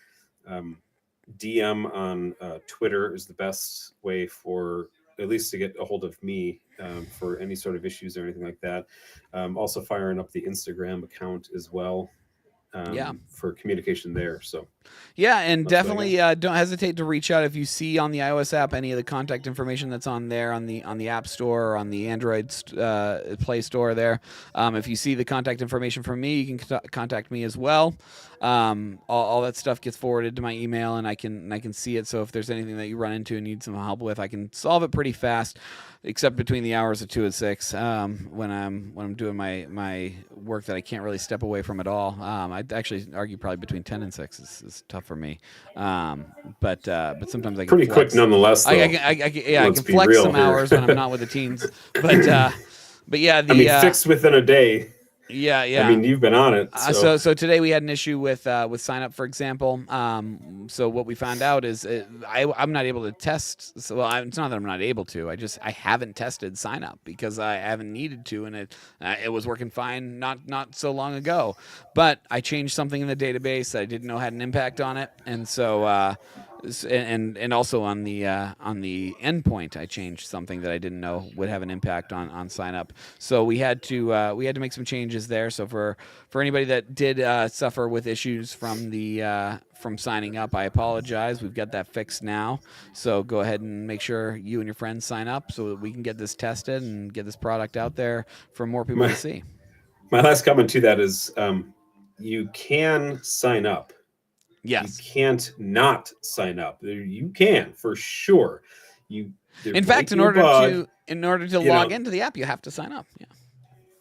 DM on Twitter is the best way for at least to get a hold of me for any sort of issues or anything like that. Also firing up the Instagram account as well. For communication there. So yeah, and definitely don't hesitate to reach out if you see on the iOS app any of the contact information that's on there on the App Store or on the Android Play Store there. If you see the contact information from me, you can contact me as well. All that stuff gets forwarded to my email, and I can see it. So if there's anything that you run into and need some help with, I can solve it pretty fast, except between the hours of 2 and 6 when I'm doing my work that I can't really step away from at all. I'd actually argue probably between 10 and 6 is tough for me. But sometimes I can pretty flex. Quick nonetheless. Though. I can flex some hours when I'm not with the teens. But yeah, fixed within a day. Yeah. I mean, you've been on it. So today we had an issue with sign up, for example. So what we found out is I'm not able to test. So it's not that I'm not able to. I haven't tested sign up because I haven't needed to, and it was working fine not so long ago. But I changed something in the database that I didn't know had an impact on it, and so. And also on the endpoint, I changed something that I didn't know would have an impact on sign up. So we had to make some changes there. So for anybody that did suffer with issues from signing up, I apologize. We've got that fixed now. So go ahead and make sure you and your friends sign up so that we can get this tested and get this product out there for more people to see. My last comment to that is you can sign up. Yes. You can't not sign up. You can for sure. In fact, in order to log into the app, you have to sign up. Yeah.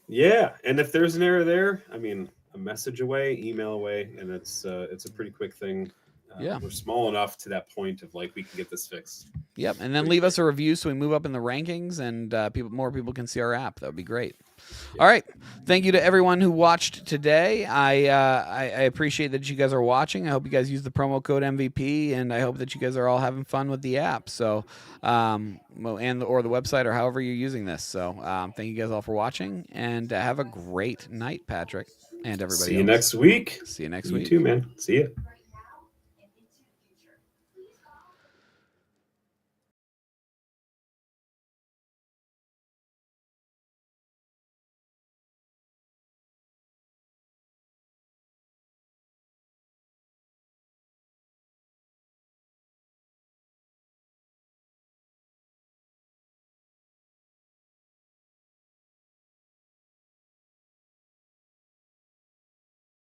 Yeah, and if there's an error there, I mean, a message away, email away, and it's a pretty quick thing. We're small enough to that point of like we can get this fixed. Yep, and then leave us a review so we move up in the rankings and more people can see our app. That would be great. All right. Thank you to everyone who watched today. I appreciate that you guys are watching. I hope you guys use the promo code MVP, and I hope that you guys are all having fun with the app. So, or the website, or however you're using this. So, thank you guys all for watching, and have a great night, Patrick, and everybody. See you next week. See you next week. You too, man. See you.